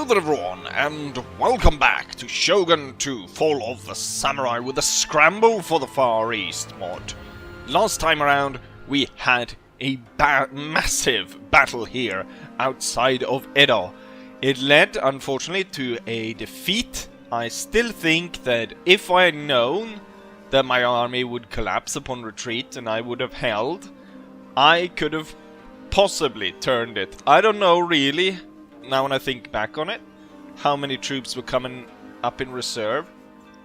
Hello there everyone, and welcome back to Shogun 2 Fall of the Samurai with the Scramble for the Far East mod. Last time around, we had a massive battle here outside of Edo. It led, unfortunately, to a defeat. I still think that if I had known that my army would collapse upon retreat and I would have held, I could have possibly turned it. I don't know really, now when I think back on it, how many troops were coming up in reserve.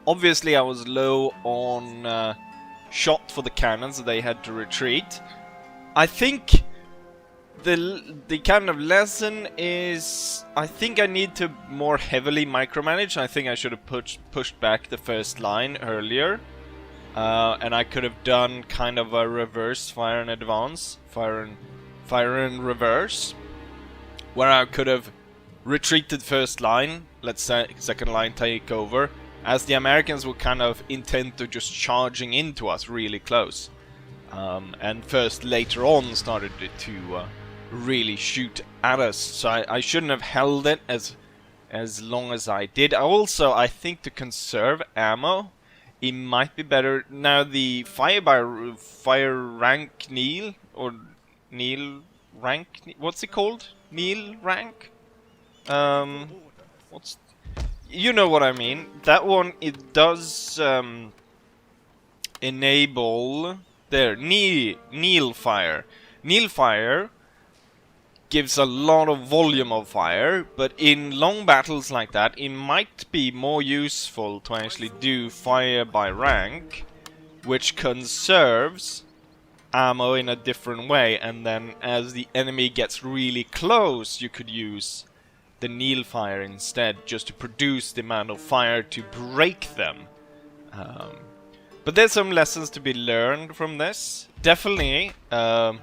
Obviously I was low on shot for the cannons, so they had to retreat. I think the kind of lesson is, I think I need to more heavily micromanage. I think I should have pushed back the first line earlier. And I could have done kind of a reverse fire and advance, fire and reverse, where I could have retreated first line, let's say second line take over, as the Americans were kind of intent to just charging into us really close. And first later on started to really shoot at us, so I shouldn't have held it as long as I did. I think to conserve ammo, it might be better. Now the fire rank Neil, or Neil rank, what's it called? Neil rank? You know what I mean. That one, it does enable there, Neil fire. Neil fire gives a lot of volume of fire, but in long battles like that, it might be more useful to actually do fire by rank, which conserves ammo in a different way, and then as the enemy gets really close, you could use the Neil fire instead, just to produce the amount of fire to break them. But there's some lessons to be learned from this. Definitely to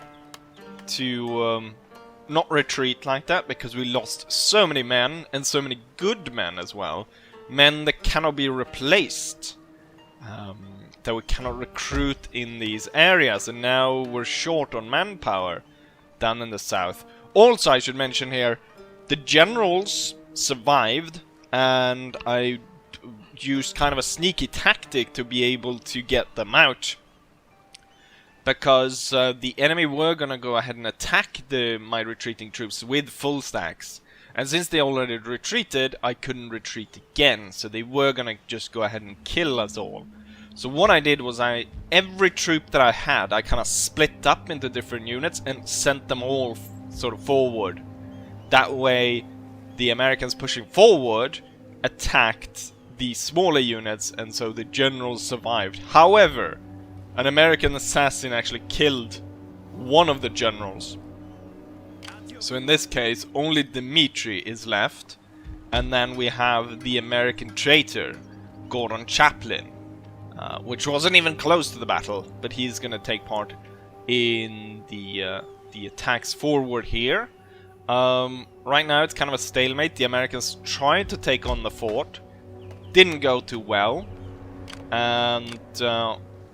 not retreat like that, because we lost so many men, and so many good men as well. Men that cannot be replaced, that we cannot recruit in these areas, and now we're short on manpower down in the south. Also, I should mention here, the generals survived, and I used kind of a sneaky tactic to be able to get them out. Because the enemy were gonna go ahead and attack my retreating troops with full stacks. And since they already retreated, I couldn't retreat again. So they were gonna just go ahead and kill us all. So what I did was every troop that I had, I kind of split up into different units and sent them all sort of forward. That way, the Americans pushing forward attacked the smaller units, and so the generals survived. However, an American assassin actually killed one of the generals. So in this case, only Dmitri is left. And then we have the American traitor, Gordon Chaplin, which wasn't even close to the battle, but he's gonna take part in the attacks forward here. Right now it's kind of a stalemate. The Americans tried to take on the fort, didn't go too well, and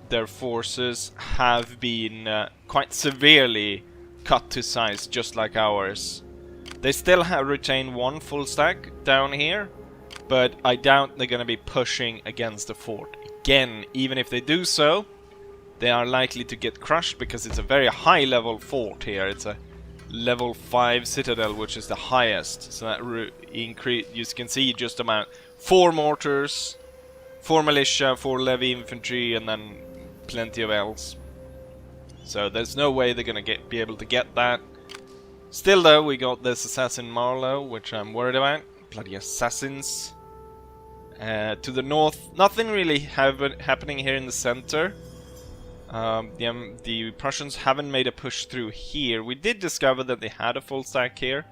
their forces have been quite severely cut to size, just like ours. They still have retained one full stack down here, but I doubt they're going to be pushing against the fort again. Even if they do so, they are likely to get crushed, because it's a very high level fort here. It's a level 5 citadel, which is the highest. So that you can see just about 4 mortars, 4 militia, 4 levy infantry, and then plenty of else. So there's no way they're gonna be able to get that. Still though, we got this assassin Marlowe, which I'm worried about. Bloody assassins. To the north, nothing really happening here in the center. The Prussians haven't made a push through here. We did discover that they had a full stack here,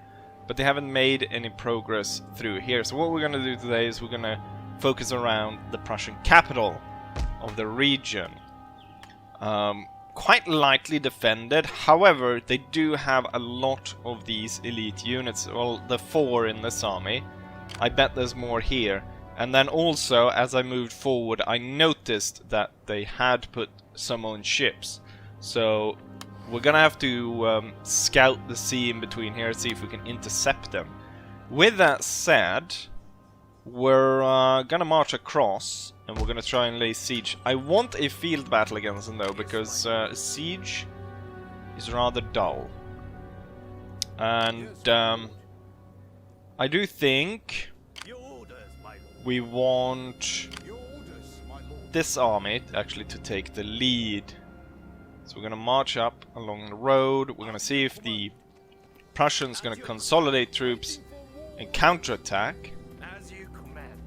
but they haven't made any progress through here. So what we're gonna do today is we're gonna focus around the Prussian capital of the region. Quite lightly defended, however, they do have a lot of these elite units. Well, the 4 in this army. I bet there's more here. And then also, as I moved forward, I noticed that they had put some on ships. So we're gonna have to scout the sea in between here, see if we can intercept them. With that said, we're gonna march across and we're gonna try and lay siege. I want a field battle against them though, because siege is rather dull. And I do think we want this army actually to take the lead. So we're gonna march up along the road. We're gonna see if the Prussians gonna consolidate troops and counterattack.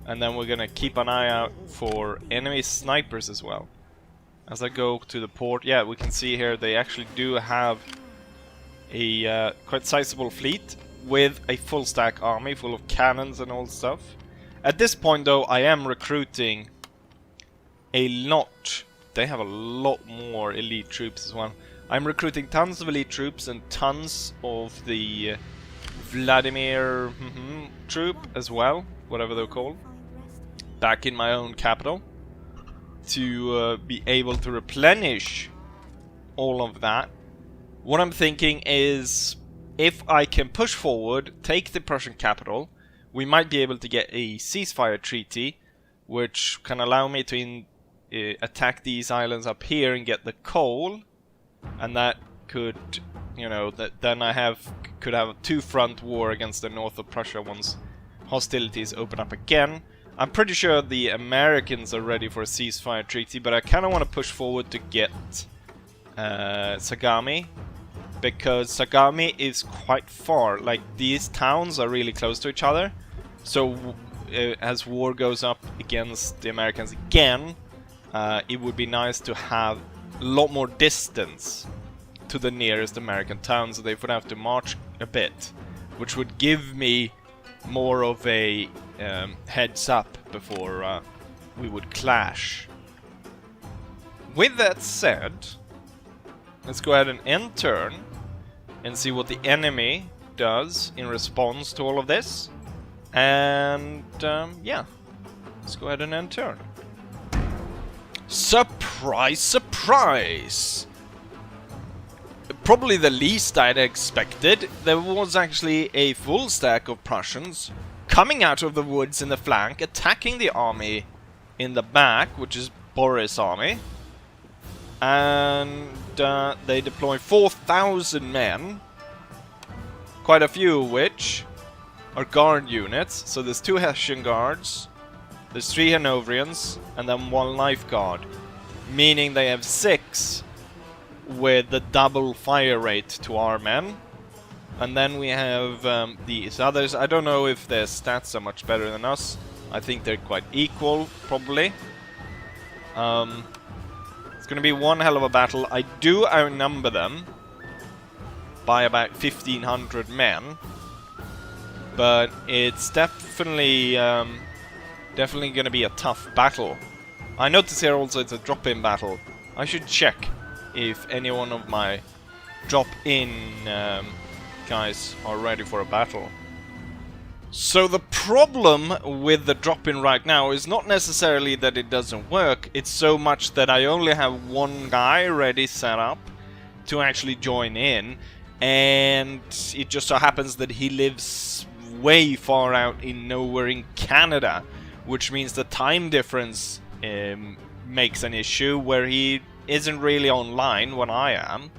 And then we're gonna keep an eye out for enemy snipers as well. As I go to the port, yeah, we can see here they actually do have a quite sizable fleet with a full stack army full of cannons and all stuff. At this point though, I am recruiting a lot. They have a lot more elite troops as well. I'm recruiting tons of elite troops and tons of the Vladimir troop as well, whatever they're called, back in my own capital to be able to replenish all of that. What I'm thinking is, if I can push forward, take the Prussian capital, we might be able to get a ceasefire treaty, which can allow me to attack these islands up here and get the coal, and that could, you know, then I could have a two-front war against the north of Prussia once hostilities open up again. I'm pretty sure the Americans are ready for a ceasefire treaty, but I kind of want to push forward to get Sagami, because Sagami is quite far. Like, these towns are really close to each other, so as war goes up against the Americans again, it would be nice to have a lot more distance to the nearest American town, so they would have to march a bit, which would give me more of a heads up before we would clash. With that said, let's go ahead and end turn and see what the enemy does in response to all of this. And yeah, let's go ahead and end turn. Surprise, surprise! Probably the least I'd expected. There was actually a full stack of Prussians coming out of the woods in the flank, attacking the army in the back, which is Boris' army. And they deploy 4,000 men, quite a few of which are guard units. So there's 2 Hessian guards, there's 3 Hanoverians, and then 1 life guard, meaning they have 6 with the double fire rate to our men. And then we have these others. I don't know if their stats are much better than us. I think they're quite equal, probably. It's going to be one hell of a battle. I do outnumber them by about 1,500 men, but it's definitely going to be a tough battle. I notice here also it's a drop-in battle. I should check if any one of my drop-in guys are ready for a battle. So the problem with the drop-in right now is not necessarily that it doesn't work, it's so much that I only have 1 guy ready set up to actually join in, and it just so happens that he lives way far out in nowhere in Canada, which means the time difference makes an issue where he isn't really online when I am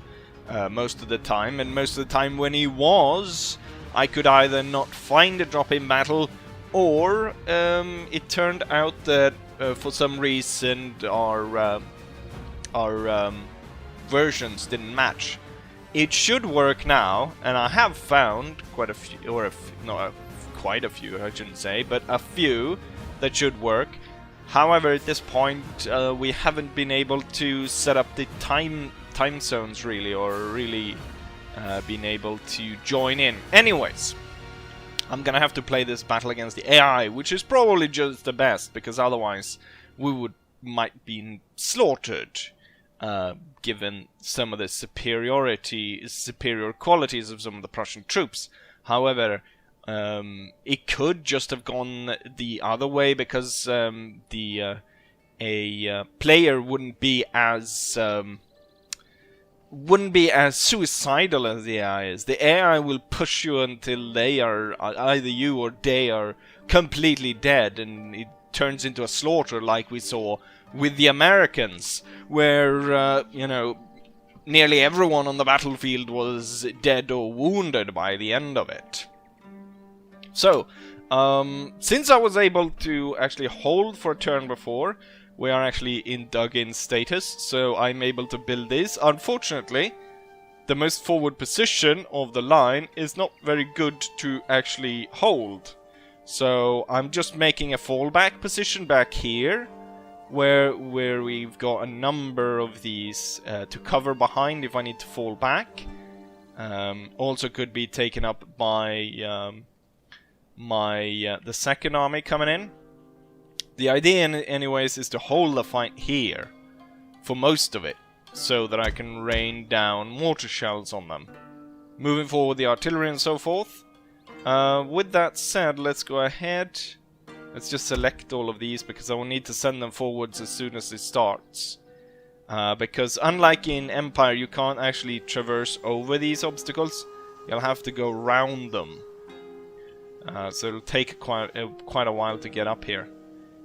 most of the time, and most of the time when he was, I could either not find a drop-in battle, or it turned out that for some reason our versions didn't match. It should work now, and I have found quite a few, or quite a few, I shouldn't say, but a few that should work. However, at this point, we haven't been able to set up the time zones really, or really been able to join in. Anyways, I'm gonna have to play this battle against the AI, which is probably just the best, because otherwise we might be slaughtered, given some of the superior qualities of some of the Prussian troops. However, it could just have gone the other way, because a player wouldn't be as wouldn't be as suicidal as the AI is. The AI will push you until they are, either you or they are completely dead, and it turns into a slaughter like we saw with the Americans, where, you know, nearly everyone on the battlefield was dead or wounded by the end of it. So, since I was able to actually hold for a turn before, we are actually in dug-in status, so I'm able to build this. Unfortunately, the most forward position of the line is not very good to actually hold. So I'm just making a fallback position back here, where we've got a number of these to cover behind if I need to fall back. Also could be taken up by the second army coming in. The idea anyways is to hold the fight here for most of it, so that I can rain down mortar shells on them. Moving forward the artillery and so forth. With that said, let's go ahead. Let's just select all of these, because I will need to send them forwards as soon as it starts. Because unlike in Empire, you can't actually traverse over these obstacles. You'll have to go round them. So it'll take quite a while to get up here.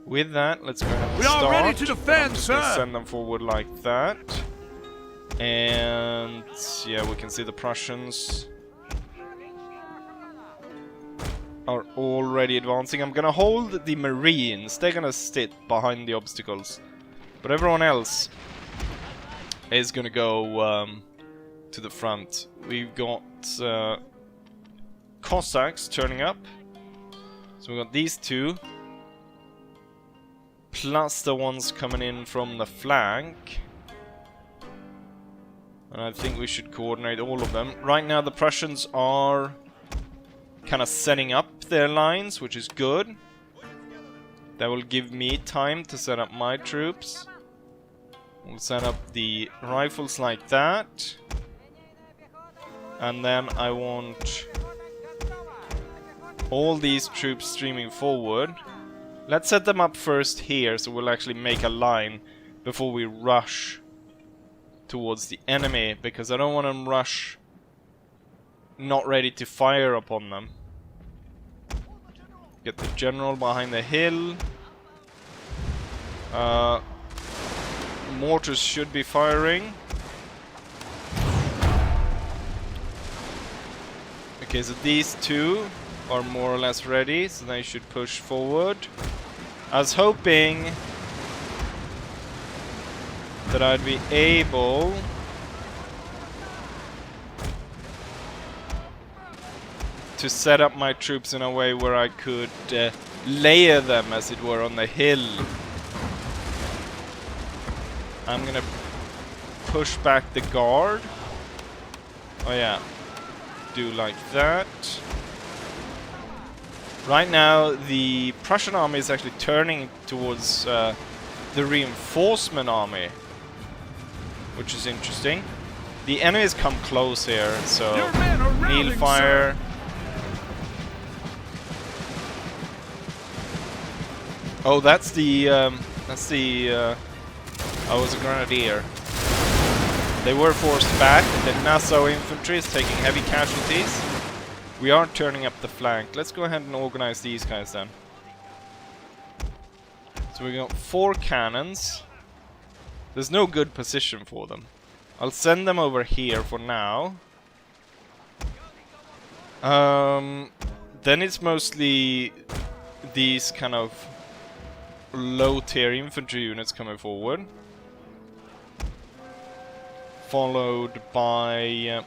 With that, let's go ahead and start. We are ready to defend, sir! Send them forward like that. And yeah, we can see the Prussians are already advancing. I'm gonna hold the Marines. They're gonna sit behind the obstacles. But everyone else is gonna go to the front. We've got Cossacks turning up. So we've got these two, plus the ones coming in from the flank. And I think we should coordinate all of them. Right now the Prussians are kind of setting up their lines, which is good. That will give me time to set up my troops. We'll set up the rifles like that. And then I want all these troops streaming forward. Let's set them up first here, so we'll actually make a line before we rush towards the enemy, because I don't want them rush not ready to fire upon them. Get the general behind the hill. Mortars should be firing. Okay, so these two are more or less ready, so they should push forward. I was hoping that I'd be able to set up my troops in a way where I could layer them, as it were, on the hill. I'm gonna push back the guard. Oh yeah, do like that. Right now the Prussian army is actually turning towards the reinforcement army, which is interesting. The enemies come close here, so kneel fire. Oh, that's the I was a grenadier. They were forced back. The Nassau infantry is taking heavy casualties. We are turning up the flank. Let's go ahead and organize these guys then. So we got 4 cannons. There's no good position for them. I'll send them over here for now. Then it's mostly these kind of low-tier infantry units coming forward, followed by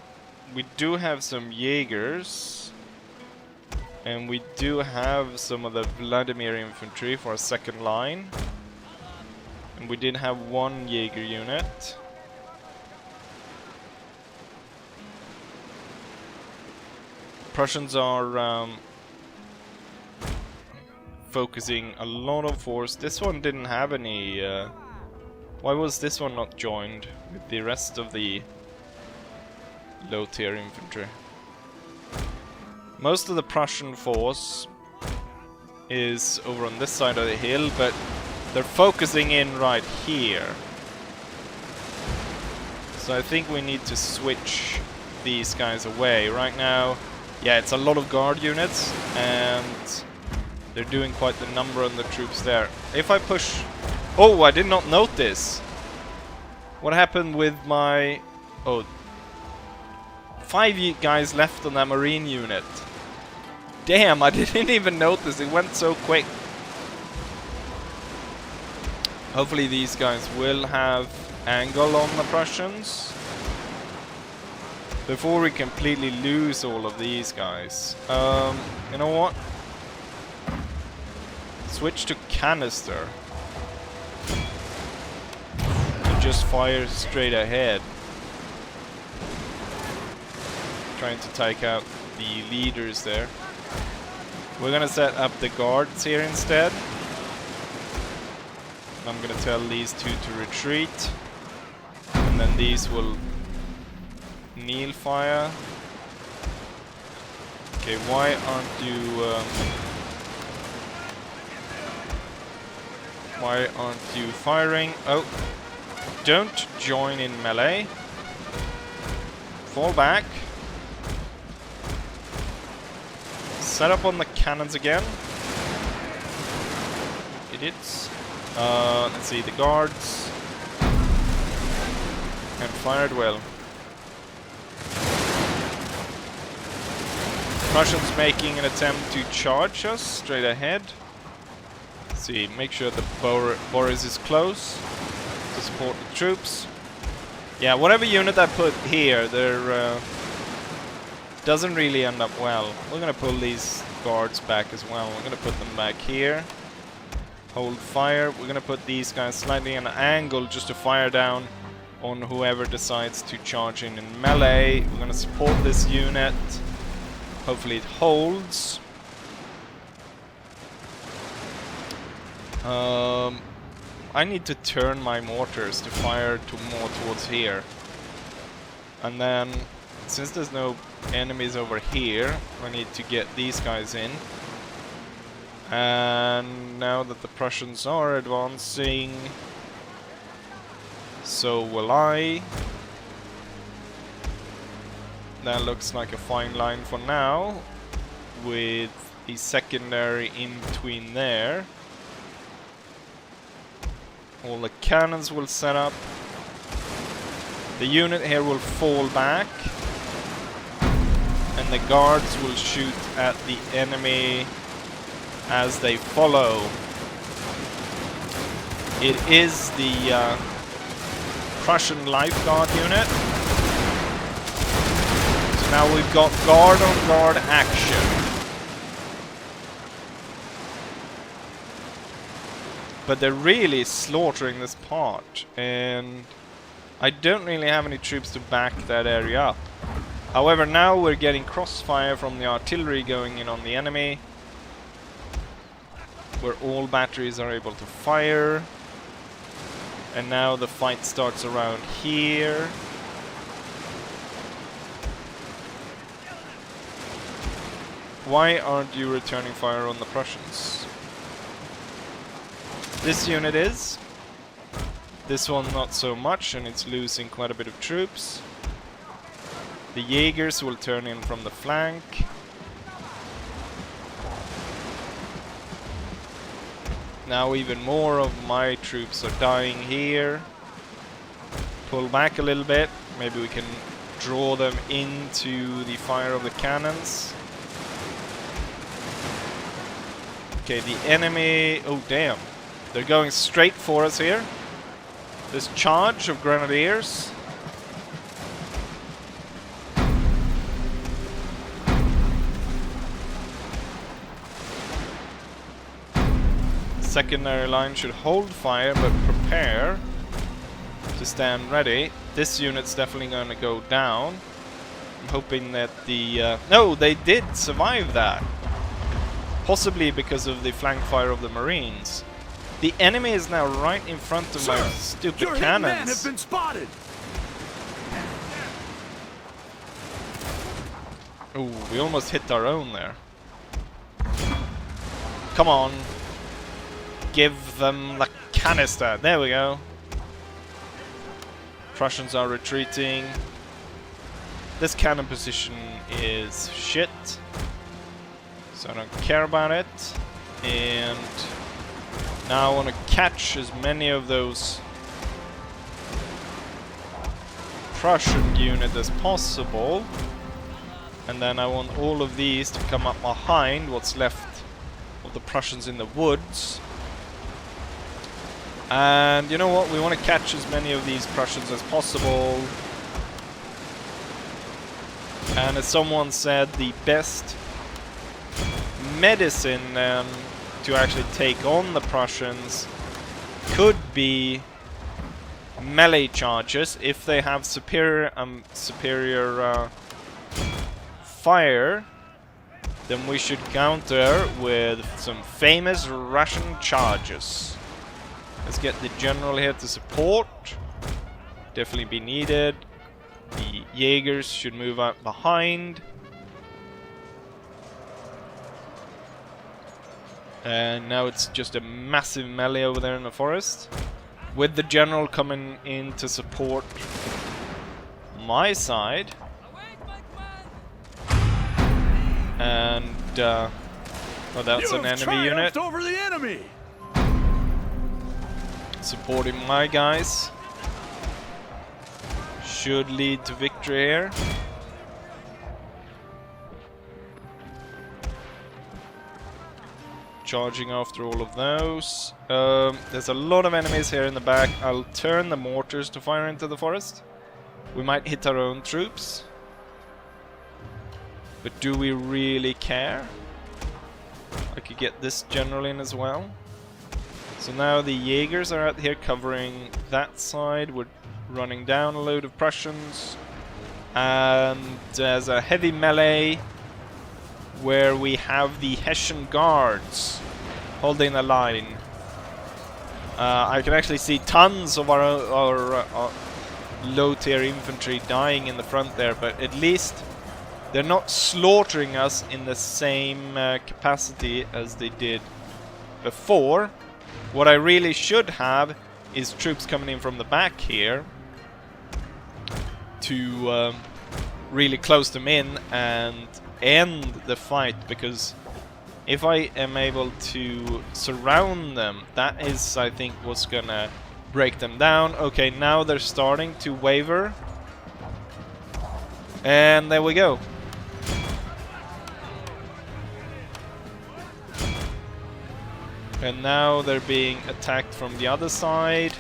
we do have some Jaegers, and we do have some of the Vladimir infantry for a second line, and we did have 1 Jaeger unit. Prussians are focusing a lot of force. This one didn't have any... why was this one not joined with the rest of the low-tier infantry? Most of the Prussian force is over on this side of the hill, but they're focusing in right here. So I think we need to switch these guys away. Right now, yeah, it's a lot of guard units, and they're doing quite the number on the troops there. If I push... Oh, I did not notice! What happened with my... Oh, 5 guys left on that marine unit. Damn, I didn't even notice, it went so quick. Hopefully these guys will have angle on the Prussians before we completely lose all of these guys. You know what? Switch to canister and just fire straight ahead, trying to take out the leaders there. We're gonna set up the guards here instead. I'm gonna tell these two to retreat, and then these will kneel fire. Okay, why aren't you firing? Oh, don't join in melee. Fall back. Set up on the cannons again. Idiots. Let's see, the guards. And fired well. Russians making an attempt to charge us straight ahead. Let's see, make sure the Boris is close to support the troops. Yeah, whatever unit I put here, they're doesn't really end up well. We're gonna pull these guards back as well. We're gonna put them back here. Hold fire. We're gonna put these guys slightly on an angle just to fire down on whoever decides to charge in melee. We're gonna support this unit. Hopefully it holds. I need to turn my mortars to fire more towards here. And then, since there's no enemies over here, I need to get these guys in. And now that the Prussians are advancing, so will I. That looks like a fine line for now, with the secondary in between there. All the cannons will set up. The unit here will fall back, and the guards will shoot at the enemy as they follow. It is the Prussian Life Guard unit. So now we've got guard on guard action. But they're really slaughtering this part, and I don't really have any troops to back that area up. However, now we're getting crossfire from the artillery going in on the enemy, where all batteries are able to fire. And now the fight starts around here. Why aren't you returning fire on the Prussians? This unit is. This one not so much, and it's losing quite a bit of troops. The Jaegers will turn in from the flank. Now even more of my troops are dying here. Pull back a little bit. Maybe we can draw them into the fire of the cannons. Okay, the enemy... Oh, damn. They're going straight for us here. This charge of grenadiers. Secondary line should hold fire, but prepare to stand ready. This unit's definitely going to go down. I'm hoping that the... No, they did survive that. Possibly because of the flank fire of the Marines. The enemy is now right in front of my stupid cannons. Men have been spotted. Oh, we almost hit our own there. Come on. Give them the canister. There we go. Prussians are retreating. This cannon position is shit, so I don't care about it. And now I want to catch as many of those Prussian units as possible. And then I want all of these to come up behind what's left of the Prussians in the woods. And you know what? We want to catch as many of these Prussians as possible. And as someone said, the best medicine to actually take on the Prussians could be melee charges if they have superior fire. Then we should counter with some famous Russian charges. Let's get the general here to support. Definitely be needed. The Jaegers should move out behind. And now it's just a massive melee over there in the forest. With the general coming in to support my side. And, oh, that's an enemy unit. Over the enemy. Supporting my guys. Should lead to victory here. Charging after all of those. There's a lot of enemies here in the back. I'll turn the mortars to fire into the forest. We might hit our own troops. But do we really care? I could get this general in as well. So now the Jaegers are out here covering that side. We're running down a load of Prussians. And there's a heavy melee where we have the Hessian guards holding the line. I can actually see tons of our low-tier infantry dying in the front there, but at least they're not slaughtering us in the same capacity as they did before. What I really should have is troops coming in from the back here to really close them in and end the fight, because if I am able to surround them, that is, I think, what's gonna break them down. Okay, now they're starting to waver. And there we go. And now they're being attacked from the other side.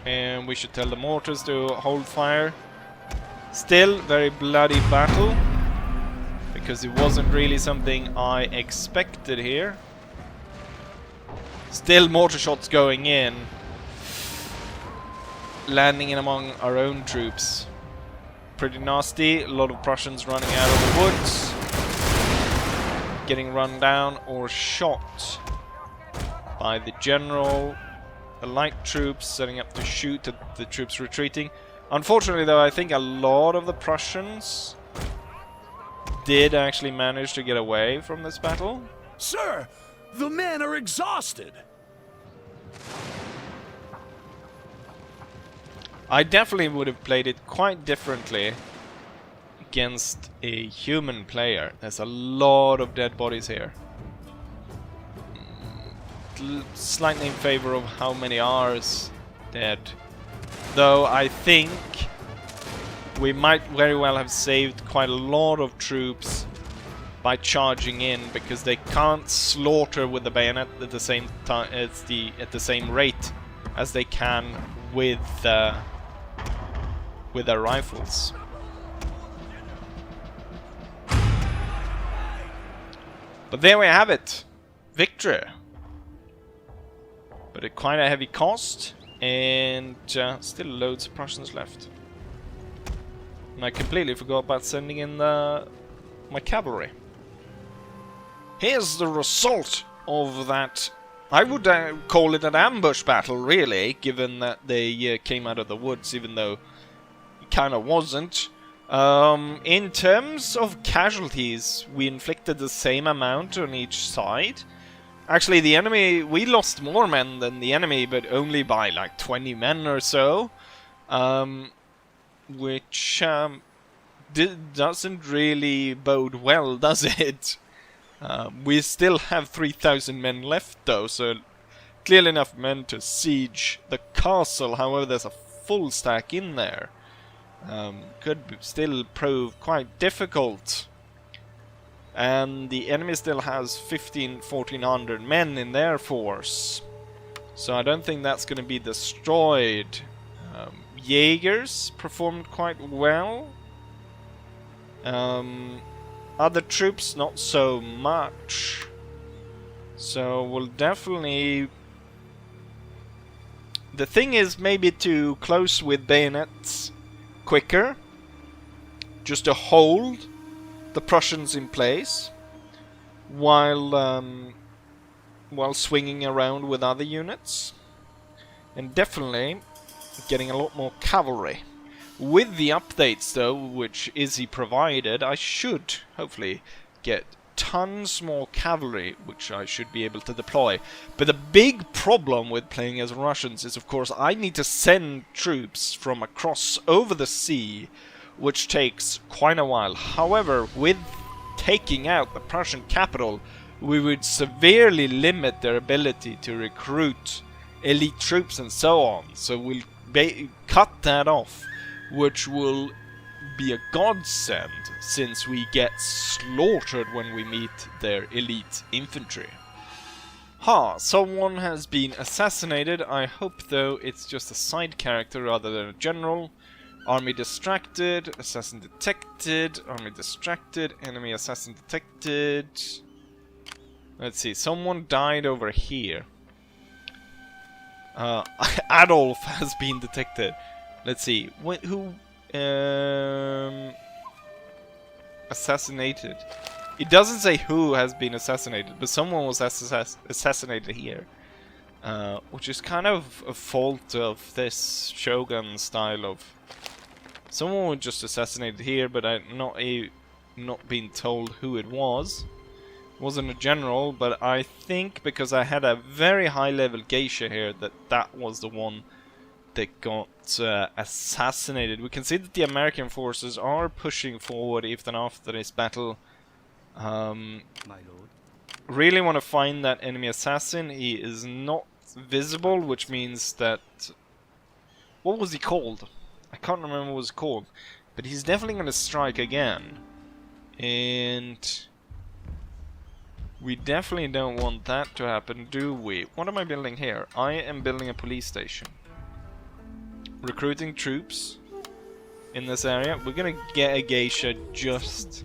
And we should tell the mortars to hold fire. Still very bloody battle, because it wasn't really something I expected here. Still mortar shots going in, landing in among our own troops. Pretty nasty. A lot of Prussians running out of the woods, getting run down or shot by the general. The light troops setting up to shoot at the troops retreating. Unfortunately, though, I think a lot of the Prussians did actually manage to get away from this battle. Sir, the men are exhausted. I definitely would have played it quite differently against a human player. There's a lot of dead bodies here. Slightly in favor of how many are dead. Though I think we might very well have saved quite a lot of troops by charging in, because they can't slaughter with the bayonet at the same time at the same rate as they can with their rifles. But there we have it, victory. But at quite a heavy cost, and still loads of Prussians left. And I completely forgot about sending in my cavalry. Here's the result of that. I would call it an ambush battle, really, given that they came out of the woods, even though it kind of wasn't. In terms of casualties, we inflicted the same amount on each side. Actually, the enemy, we lost more men than the enemy, but only by like 20 men or so. Which doesn't really bode well, does it? We still have 3,000 men left though, so clearly enough men to siege the castle. However, there's a full stack in there. Could still prove quite difficult. And the enemy still has 1,400 men in their force. So I don't think that's going to be destroyed. Jaegers performed quite well. Other troops not so much. So we'll definitely... The thing is maybe to close with bayonets quicker. Just to hold the Prussians in place while swinging around with other units. And definitely getting a lot more cavalry. With the updates though, which Izzy provided, I should hopefully get tons more cavalry, which I should be able to deploy. But the big problem with playing as Russians is, of course, I need to send troops from across over the sea, which takes quite a while. However, with taking out the Prussian capital, we would severely limit their ability to recruit elite troops and so on. So we'll cut that off, which will be a godsend, since we get slaughtered when we meet their elite infantry. Someone has been assassinated. I hope though it's just a side character rather than a general. Army distracted, assassin detected, army distracted, enemy assassin detected. Let's see, someone died over here. Adolf has been detected. Let's see, who assassinated? It doesn't say who has been assassinated, but someone was assassinated here. Which is kind of a fault of this Shogun style of... Someone was just assassinated here, but I'm not being told who it was. It wasn't a general, but I think because I had a very high level geisha here that was the one that got assassinated. We can see that the American forces are pushing forward even after this battle. My lord. Really want to find that enemy assassin. He is not visible, which means that... What was he called? I can't remember what it was called. But he's definitely going to strike again. And... we definitely don't want that to happen, do we? What am I building here? I am building a police station. Recruiting troops in this area. We're gonna get a geisha just...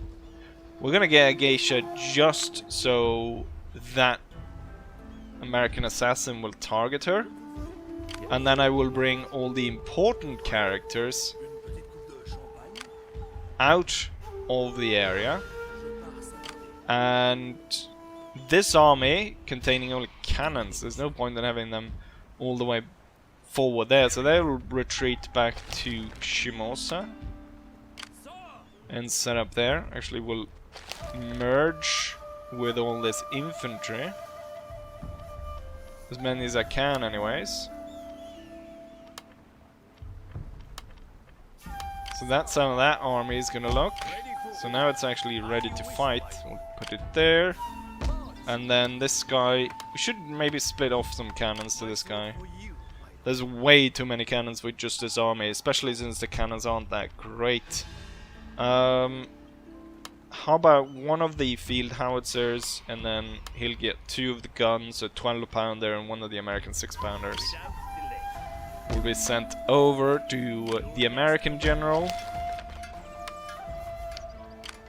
We're gonna get a geisha just so that American assassin will target her. And then I will bring all the important characters out of the area. And this army, containing only cannons, there's no point in having them all the way forward there. So they will retreat back to Shimosa and set up there. Actually, we'll merge with all this infantry. As many as I can, anyways. So that's how that army is gonna look. So now it's actually ready to fight. We'll put it there. And then this guy... We should maybe split off some cannons to this guy. There's way too many cannons with just this army, especially since the cannons aren't that great. How about one of the field howitzers, and then he'll get 2 of the guns, a 12-pounder and one of the American 6-pounders. Will be sent over to the American general.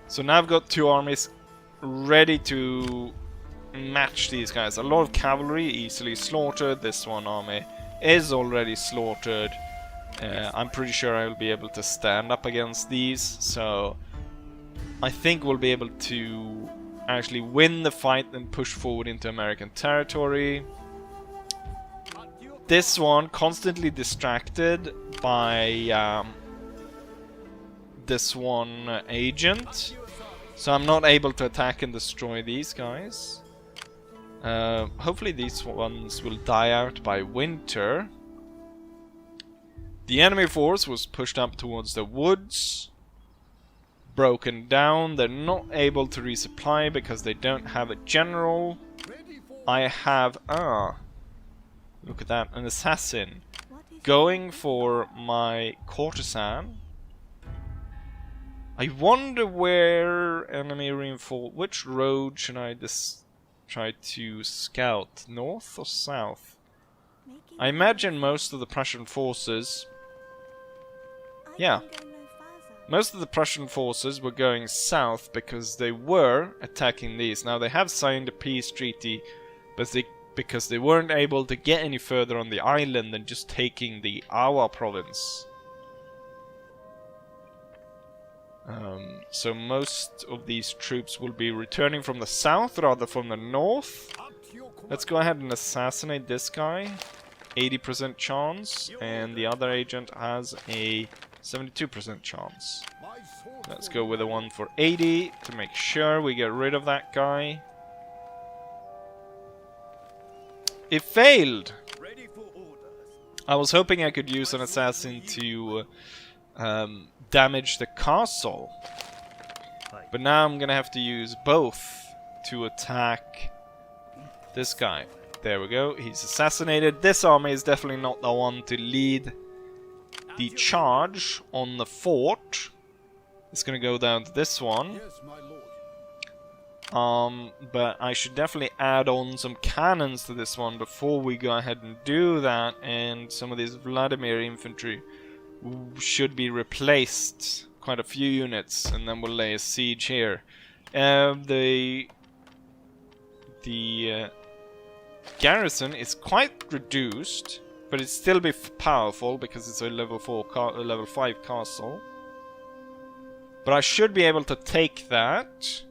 So now I've got 2 armies ready to match these guys. A lot of cavalry easily slaughtered. This one army is already slaughtered. I'm pretty sure I will be able to stand up against these. So I think we'll be able to actually win the fight and push forward into American territory. This one constantly distracted by this one agent. So I'm not able to attack and destroy these guys. Hopefully these ones will die out by winter. The enemy force was pushed up towards the woods. Broken down. They're not able to resupply because they don't have a general. I have... look at that. An assassin. Going for my courtesan. I wonder where enemy reinforce... Which road should I try to scout? North or south? I imagine most of the Prussian forces... Yeah. Most of the Prussian forces were going south because they were attacking these. Now they have signed a peace treaty, but because they weren't able to get any further on the island than just taking the Awa province. So most of these troops will be returning from the south rather from the north. Let's go ahead and assassinate this guy. 80% chance, and the other agent has a 72% chance. Let's go with the one for 80 to make sure we get rid of that guy. It failed! I was hoping I could use an assassin to damage the castle. But now I'm gonna have to use both to attack this guy. There we go, he's assassinated. This army is definitely not the one to lead the charge on the fort. It's gonna go down to this one. But I should definitely add on some cannons to this one before we go ahead and do that, and some of these Vladimir infantry should be replaced, quite a few units, and then we'll lay a siege here. The garrison is quite reduced, but it's still be powerful because it's a level 5 castle. But I should be able to take that,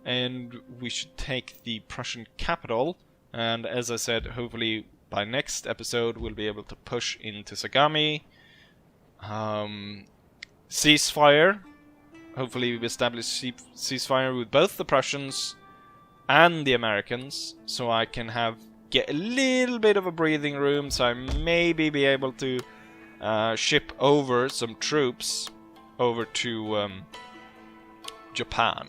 and we should take the Prussian capital. And as I said, hopefully by next episode we'll be able to push into Sagami. Ceasefire. Hopefully we establish ceasefire with both the Prussians and the Americans, so I can get a little bit of a breathing room, so I maybe be able to ship over some troops over to Japan.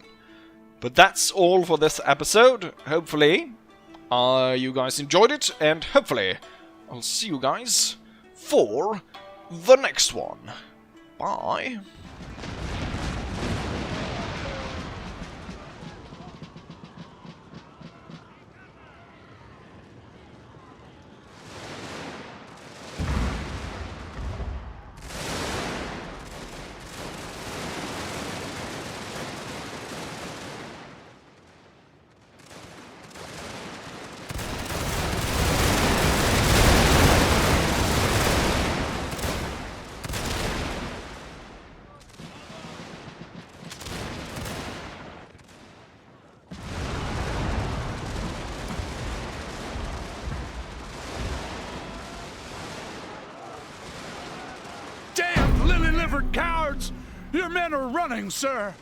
But that's all for this episode. Hopefully you guys enjoyed it, and hopefully I'll see you guys for the next one. Bye. Damn lily-livered cowards! Your men are running, sir!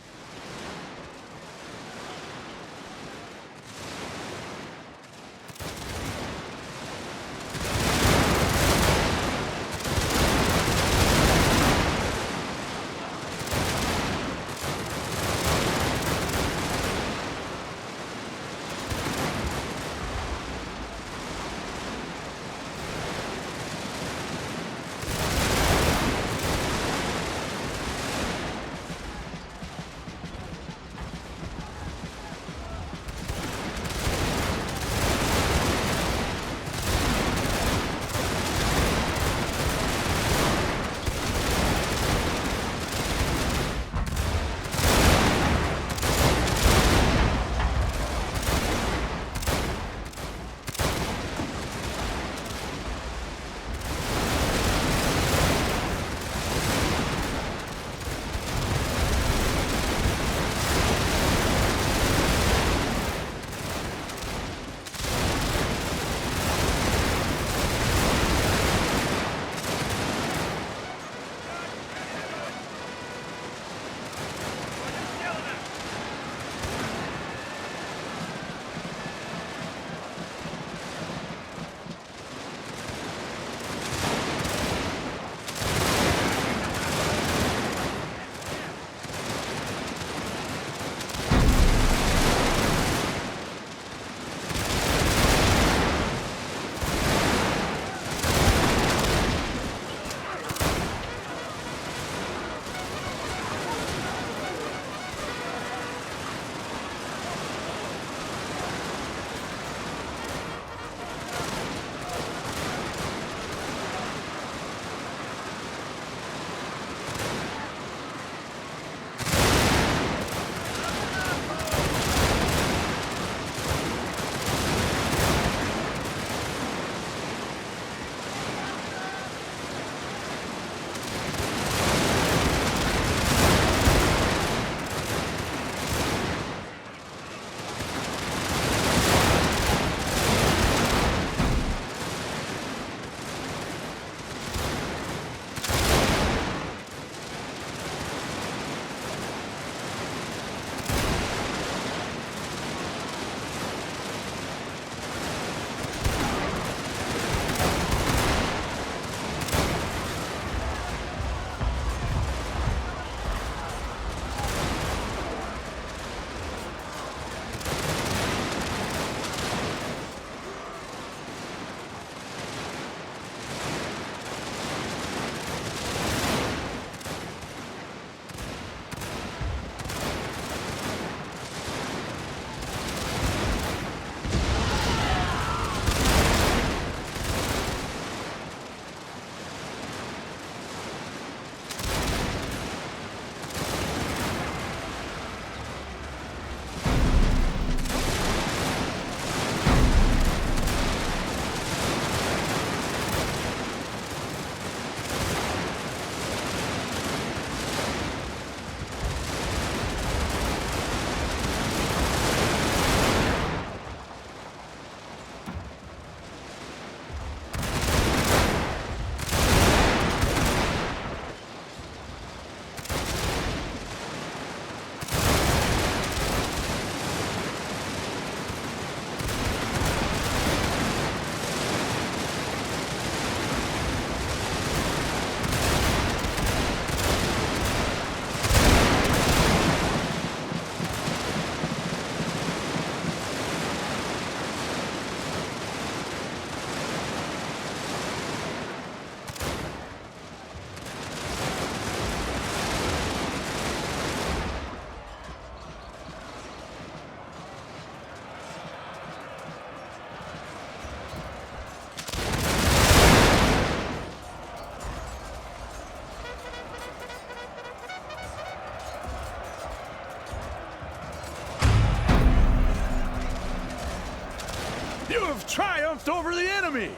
have triumphed over the enemy!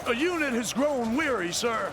A unit has grown weary, sir.